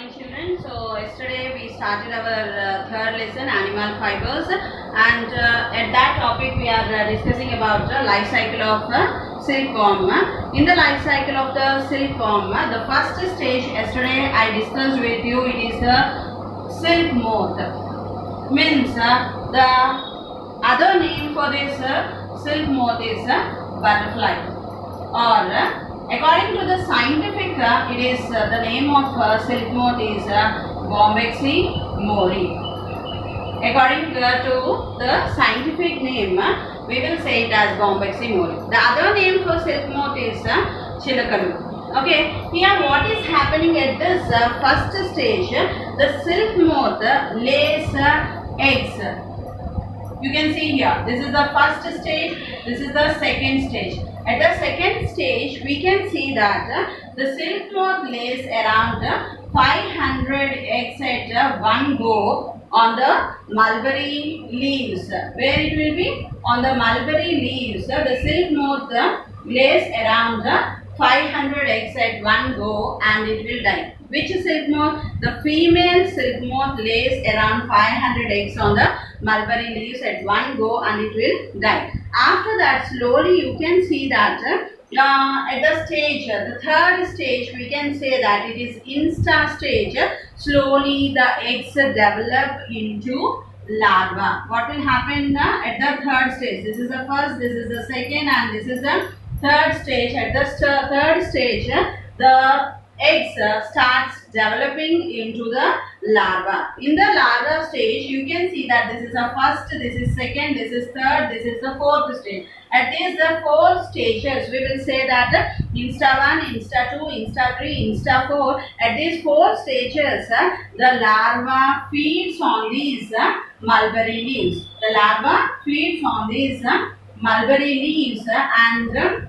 morning, children. So yesterday we started our third lesson, animal fibers, and at that topic we are discussing about the life cycle of silkworm. In the life cycle of the silkworm, the first stage yesterday I discussed with you. It is the silk moth. Means the other name for this silk moth is butterfly, or according to the scientific, it is the name of silk moth is Bombyx mori. According to the scientific name, we will say it as Bombyx mori. The other name for silk moth is Chilakadu. Okay, here what is happening at this first stage? The silk moth lays eggs. You can see here, this is the first stage, this is the second stage. At the second stage, we can see that the silk moth lays around 500 eggs at one go on the mulberry leaves. Where it will be? On the mulberry leaves. The silk moth lays around 500 eggs at one go and it will die. Which silk moth? The female silk moth lays around 500 eggs on the mulberry leaves at one go and it will die. After that, slowly you can see that at the stage, the third stage, we can say that it is insta stage. Slowly the eggs develop into larva. What will happen at the third stage? This is the first, this is the second, and this is the third stage. At the third stage, the eggs starts developing into the larva. In the larva stage, you can see that this is the first, this is second, this is third, this is the fourth stage. At these the four stages, we will say that insta 1, insta 2, insta 3, insta 4. At these four stages, the larva feeds on these mulberry leaves. The larva feeds on these mulberry leaves and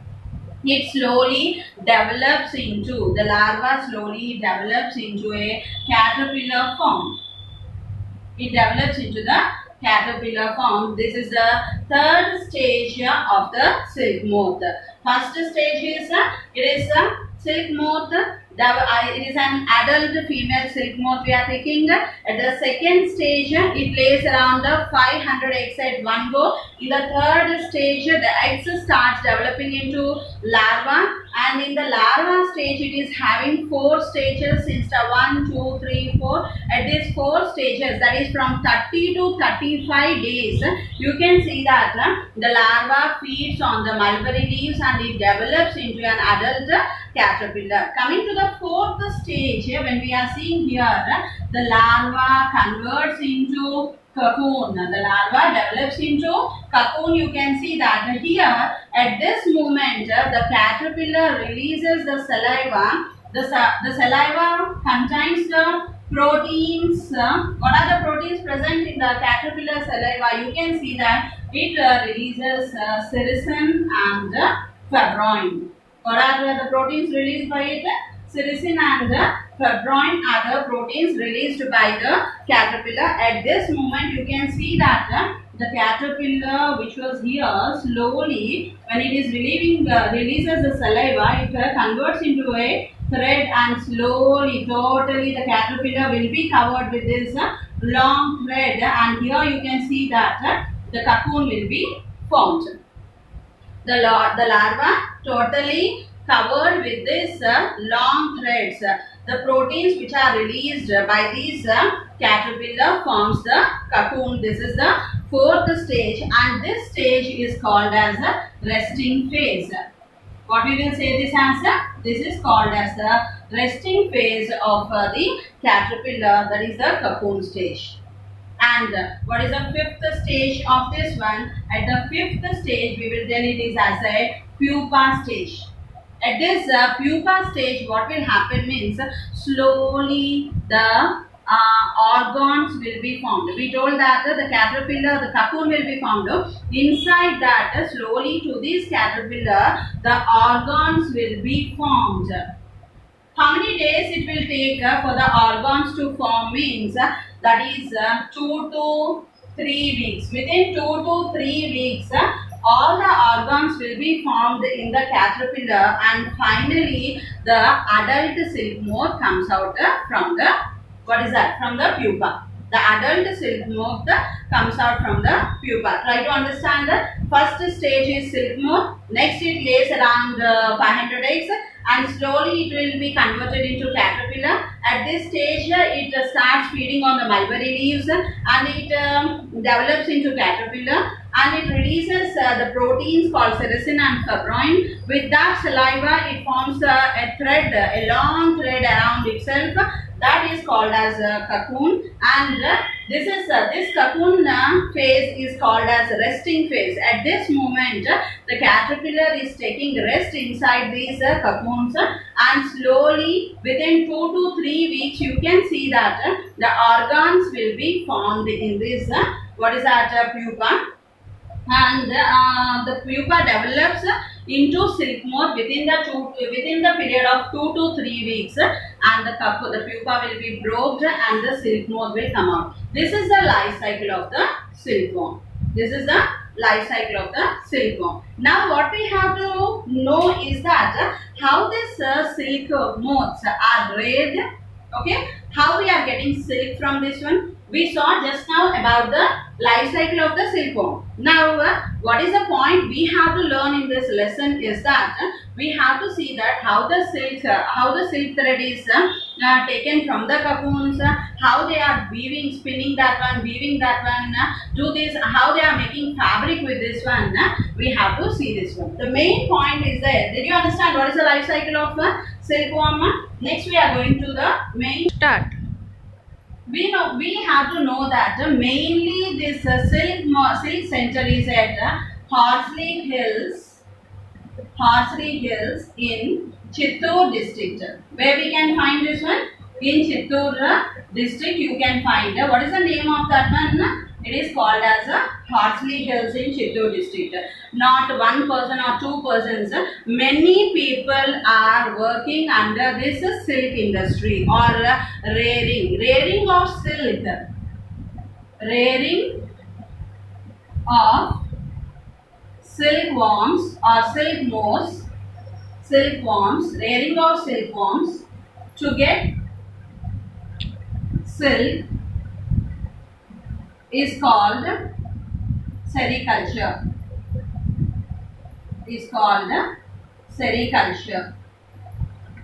it slowly develops into, the larva slowly develops into a caterpillar form. It develops into the caterpillar form. This is the third stage of the silk moth. First stage is, it is a silk moth. It is an adult female silk moth we are taking. At the second stage, it lays around 500 eggs at one go. In the third stage, the eggs starts developing into larva, and in the larva stage, it is having four stages: insta 1, 2, 3, 4. At these four stages, that is from 30 to 35 days, you can see that the larva feeds on the mulberry leaves and it develops into an adult caterpillar. Coming to the fourth stage, when we are seeing here, the larva converts into cocoon. The larva develops into cocoon. You can see that here at this moment the caterpillar releases the saliva. The saliva contains the proteins. What are the proteins present in the caterpillar saliva? You can see that it releases sericin and fibroin. What are the proteins released by it? Sericin and fibroin are the proteins released by the caterpillar. At this moment, you can see that the caterpillar, which was here, slowly, when it is releases the saliva, it converts into a thread, and slowly, totally, the caterpillar will be covered with this long thread. And here you can see that the cocoon will be formed. The larva totally covered with this long threads. The proteins which are released by these caterpillar forms the cocoon. This is the fourth stage, and this stage is called as the resting phase. What we will say this answer? This is called as the resting phase of the caterpillar, that is the cocoon stage. And what is the fifth stage of this one? At the fifth stage, we will tell it is as a pupa stage. At this pupa stage, what will happen means slowly the organs will be formed. We told that the caterpillar, the cocoon will be formed. Inside that, slowly to this caterpillar, the organs will be formed. How many days it will take for the organs to form means that is 2 to 3 weeks. Within 2 to 3 weeks, all the organs will be formed in the caterpillar, and finally the adult silk moth comes out from the, what is that, from the pupa. The adult silk moth comes out from the pupa. Try to understand. The first stage is silk moth. Next it lays around 500 eggs, and slowly it will be converted into caterpillar. At this stage it starts feeding on the mulberry leaves, and it develops into caterpillar, and it releases the proteins called sericin and fibroin. With that saliva it forms a thread, a long thread around itself. That is called as a cocoon, and this cocoon phase is called as resting phase. At this moment the caterpillar is taking rest inside these cocoons, and slowly within 2 to 3 weeks you can see that the organs will be formed in this what is that, pupa, and the pupa develops into silk moth within the period of 2 to 3 weeks, and the pupa will be broken and the silk moth will come out. This is the life cycle of the silkworm. This is the life cycle of the silkworm. Now what we have to know is that how these silk moths are reared. Okay, how we are getting silk from this one. We saw just now about the life cycle of the silkworm. Now what is the point we have to learn in this lesson is that we have to see that how the silk thread is taken from the cocoons, how they are weaving, spinning that one, weaving that one, do this, how they are making fabric with this one. We have to see this one. The main point is there. Did you understand what is the life cycle of silkworm? Next we are going to the main start. We have to know that mainly this silk center is at Horsley Hills in Chittoor district. Where we can find this one? In Chittoor district you can find. What is the name of that one? It is called as Horsley Hills in Chittoor district. Not one person or two persons. Many people are working under this silk industry or rearing of silk. Rearing of silkworms or silk moths. Silkworms. Rearing of silkworms to get silk is called sericulture. Is called sericulture.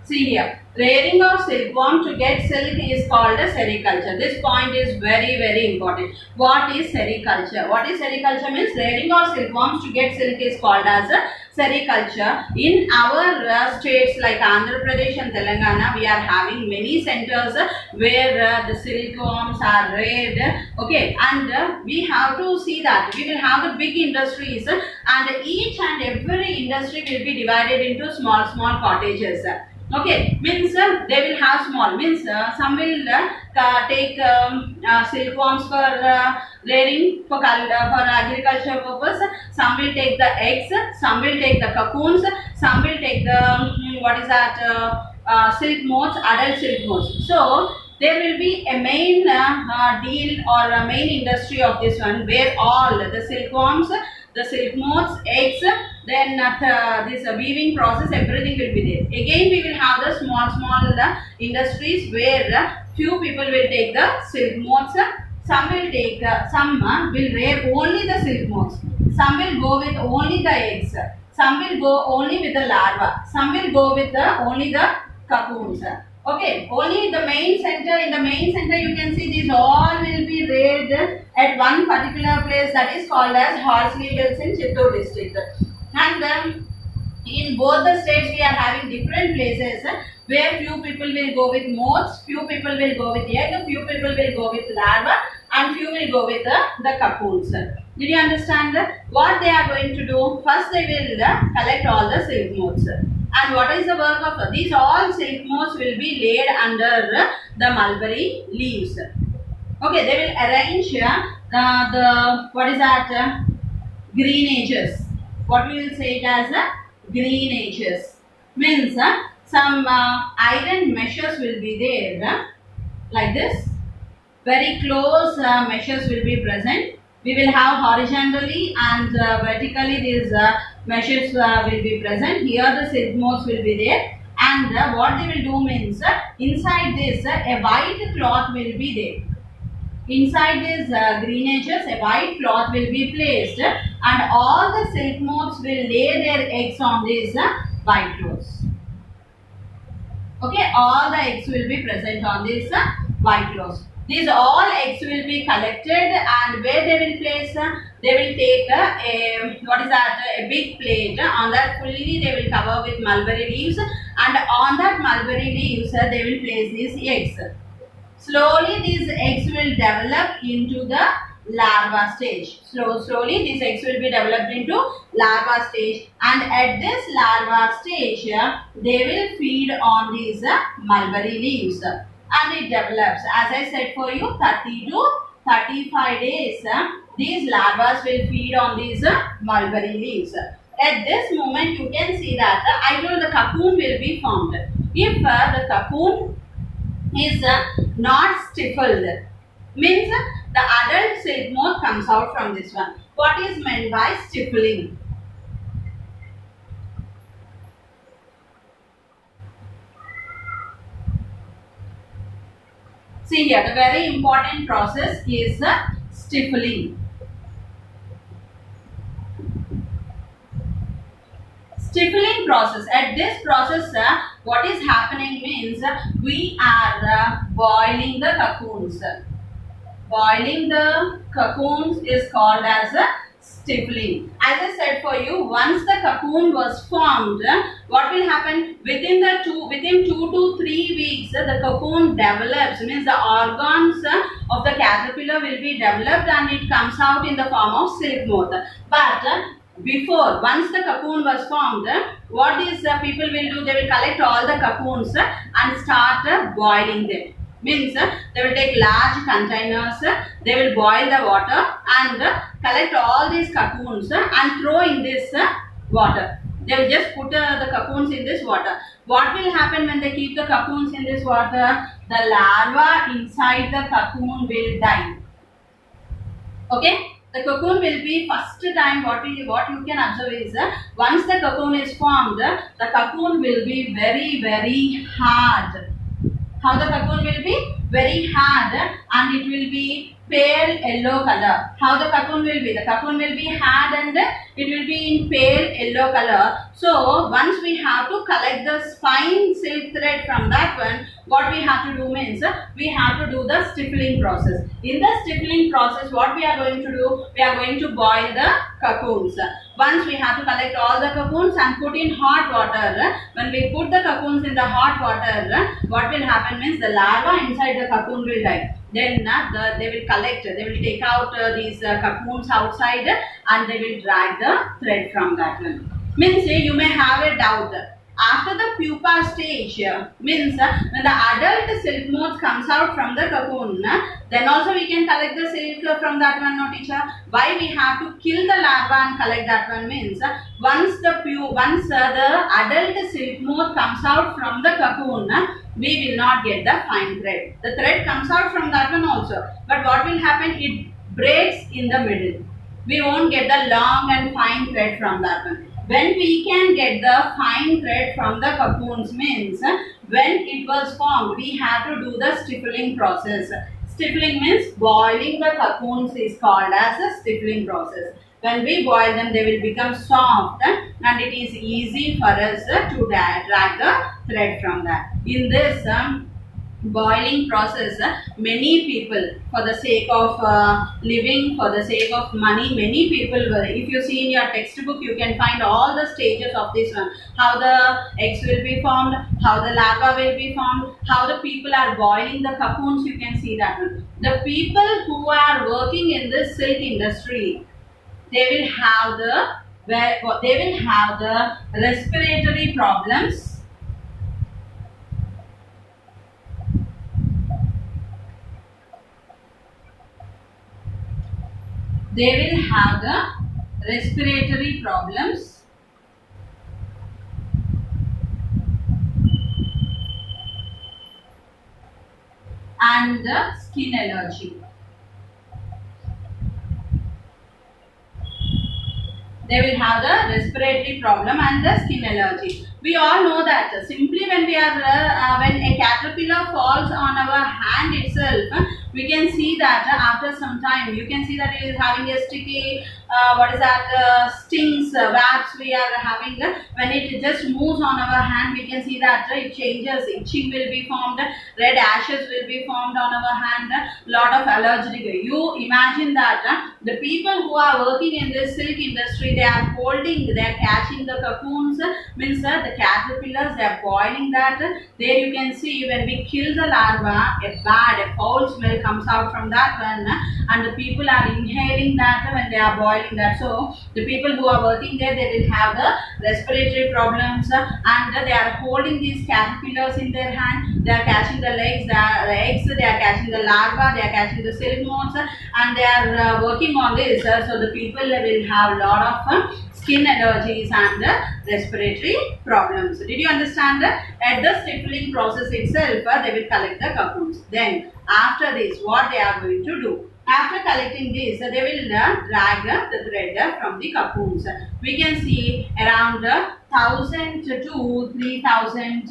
See here, rearing of silkworm to get silk is called sericulture. This point is very important. What is sericulture? What is sericulture means? Rearing of silkworms to get silk is called as sericulture. In our states like Andhra Pradesh and Telangana, we are having many centers where the silkworms are reared. Okay, and we have to see that we will have the big industries, and each and every industry will be divided into small cottages. Okay, means they will have small, means some will take silkworms for rearing for agriculture purpose, some will take the eggs, some will take the cocoons, some will take the what is that, silk moths, adult silk moths. So there will be a main deal or a main industry of this one where all the silkworms, the silk moths, eggs, then this weaving process, everything will be there. Again we will have the small industries where few people will take the silk moths, some will take some will rear only the silk moths, some will go with only the eggs, some will go only with the larva, some will go with only the cocoons. Okay, only the main center, in the main center you can see these all will be reared at one particular place, that is called as Horsley Hills in Chittoor district. And in both the states we are having different places where few people will go with moths, few people will go with egg, few people will go with larva, and few will go with the cocoons. Did you understand what they are going to do? First they will collect all the silk moths. And what is the work of these? All silk moths will be laid under the mulberry leaves. Okay, they will arrange the what is that, greenages. What we will say it as greenages. Means some iron meshes will be there like this. Very close meshes will be present We will have horizontally and vertically these meshes will be present. Here the silk moths will be there, and what they will do means inside this a white cloth will be there. Inside these green edges, a white cloth will be placed, and all the silk moths will lay their eggs on these white cloths. Okay, all the eggs will be present on this white cloths. These all eggs will be collected, and where they will place, they will take a big plate. On that fully they will cover with mulberry leaves, and on that mulberry leaves they will place these eggs. Slowly these eggs will develop into the larva stage. Slowly these eggs will be developed into larva stage, and at this larva stage they will feed on these mulberry leaves, and it develops. As I said for you, 30 to 35 days these larvas will feed on these mulberry leaves. At this moment you can see that the cocoon will be formed. If the cocoon is not stifled, means the adult silk moth comes out from this one. What is meant by stifling? See here, the very important process is stifling. Stifling process. At this process, what is happening means we are boiling the cocoons. Boiling the cocoons is called as stifling. As I said for you, once the cocoon was formed, what will happen? Within 2 to 3 weeks, the cocoon develops. Means the organs of the caterpillar will be developed, and it comes out in the form of silk moth. But once the cocoon was formed, what these people will do? They will collect all the cocoons and start boiling them. Means they will take large containers, they will boil the water and collect all these cocoons and throw in this water. They will just put the cocoons in this water. What will happen when they keep the cocoons in this water? The larva inside the cocoon will die. Okay? The cocoon will be first time what you can observe is once the cocoon is formed, the cocoon will be very hard. How the cocoon will be? Very hard, and it will be pale yellow color. How the cocoon will be? The cocoon will be hard and it will be in pale yellow color. So once we have to collect the fine silk thread from that one, what we have to do means we have to do the stippling process. In the stippling process, what we are going to do? We are going to boil the cocoons. Once we have to collect all the cocoons and put in hot water. When we put the cocoons in the hot water, what will happen means the larva inside the cocoon will die. Then they will collect, they will take out these cocoons outside and they will drag the thread from that one. Means you may have a doubt. After the pupa stage, means when the adult silk moth comes out from the cocoon, then also we can collect the silk from that one, no teacher? Why we have to kill the larva and collect that one means once the adult silk moth comes out from the cocoon, we will not get the fine thread. The thread comes out from that one also, but what will happen? It breaks in the middle. We won't get the long and fine thread from that one. When we can get the fine thread from the cocoons means when it was formed, we have to do the stippling process. Stippling means boiling the cocoons is called as a stippling process. When we boil them, they will become soft and it is easy for us to drag the thread from that. In this boiling process, many people, for the sake of living, for the sake of money, many people will, if you see in your textbook, you can find all the stages of this one. How the eggs will be formed, how the larva will be formed, how the people are boiling the cocoons, you can see that one. The people who are working in this silk industry, they will have the respiratory problems. They will have the respiratory problems and the skin allergy. they will have the respiratory problem and the skin allergy. We all know that simply when when a caterpillar falls on our hand itself, we can see that after some time you can see that it is having a sticky stings, webs we are having. When it just moves on our hand, we can see that it changes, itching will be formed, red ashes will be formed on our hand, lot of allergic. You imagine that the people who are working in this silk industry, they are catching the cocoons, means the caterpillars, they are boiling that. There you can see when we kill the larva, a foul smell comes out from that one, and the people are inhaling that when they are boiling that. So the people who are working there, they will have the respiratory problems, and they are holding these caterpillars in their hand. They are catching the eggs, they are catching the larva, they are catching the silk moths, and they are working on this. So the people will have lot of skin allergies and respiratory problems. Did you understand? At the stippling process itself, they will collect the cocoons. Then after this, what they are going to do? After collecting this, they will drag the thread from the cocoons. We can see around 1000 to 3000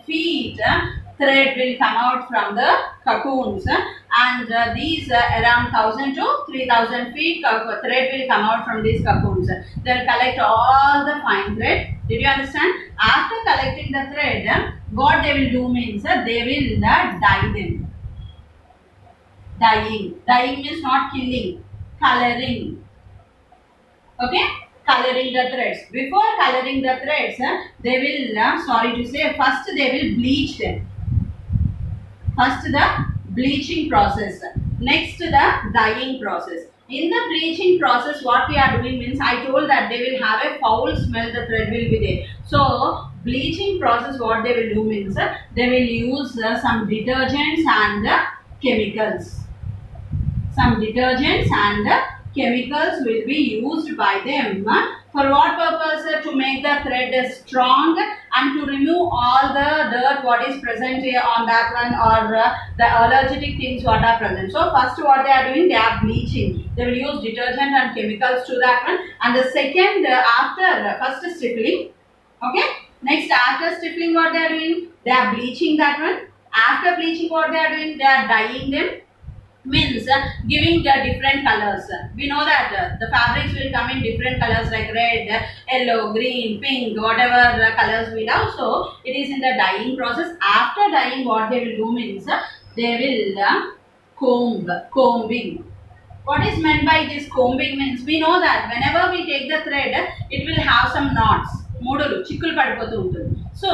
feet thread will come out from the cocoons, and these around 1000 to 3000 feet thread will come out from these cocoons. They will collect all the fine thread. Did you understand? After collecting the thread, what they will do means they will dye them. Dyeing means not killing, coloring. Okay, coloring the threads. Before coloring the threads, they will first they will bleach them. First the bleaching process, next the dyeing process. In the bleaching process, what we are doing means, I told that they will have a foul smell, the thread will be there. So bleaching process, what they will do means they will use some detergents and chemicals. Some detergents and chemicals will be used by them. For what purpose? To make the thread strong and to remove all the dirt what is present here on that one, or the allergic things what are present. So first what they are doing, they are bleaching. They will use detergent and chemicals to that one. And the second, after first stippling. Okay. Next, after stippling, what they are doing? They are bleaching that one. After bleaching, what they are doing? They are dyeing them. Means giving the different colors. We know that the fabrics will come in different colors like red, yellow, green, pink, whatever colors we have. So it is in the dyeing process. After dyeing, what they will do means they will combing. What is meant by this combing means, we know that whenever we take the thread, it will have some knots. చిక్కులు పడిపోతూ ఉంటుంది. So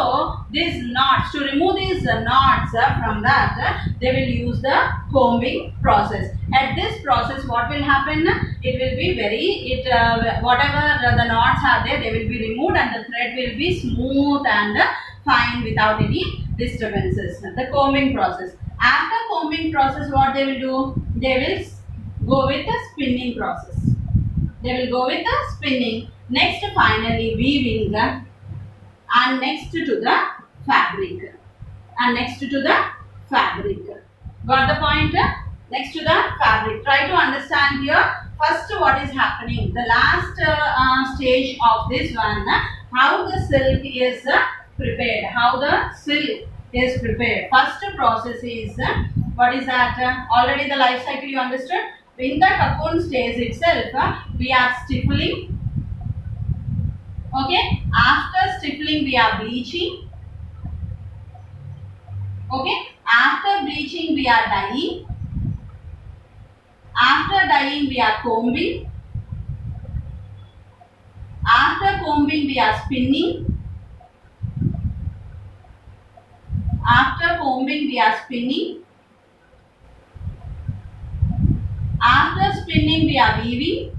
these knots, to remove these knots from that, they will use the combing process. At this process, what will happen? It will be whatever the knots are there, they will be removed and the thread will be smooth and fine without any disturbances. The combing process. After combing process, what they will do? They will go with the spinning process. They will go with the spinning. Next, finally weaving, and next to the fabric. Got the point? Next to the fabric. Try to understand here. First, what is happening? The last stage of this one, how the silk is prepared. How the silk is prepared. First process is, what is that? Already the life cycle you understood. In the cocoon stage itself, we are stippling. Okay, after stippling we are bleaching. Okay, after bleaching we are dyeing. After dyeing we are combing. After combing we are spinning. After combing we are spinning. After spinning we are weaving.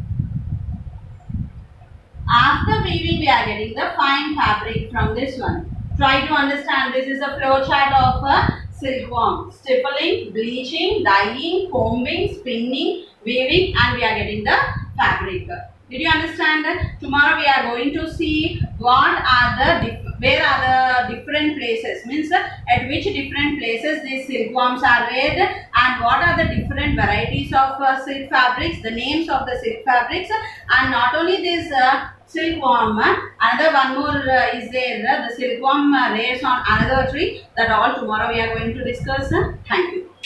After weaving, we are getting the fine fabric from this one. Try to understand. This is a flow chart of a silkworm. Stippling, bleaching, dyeing, combing, spinning, weaving, and we are getting the fabric. Did you understand that? Tomorrow we are going to see what are the where are the different places, means at which different places these silkworms are reared, and what are the different varieties of silk fabrics, the names of the silk fabrics, and not only this silkworm, another one more is there, the silkworm rears on another tree. That all tomorrow we are going to discuss. Thank you.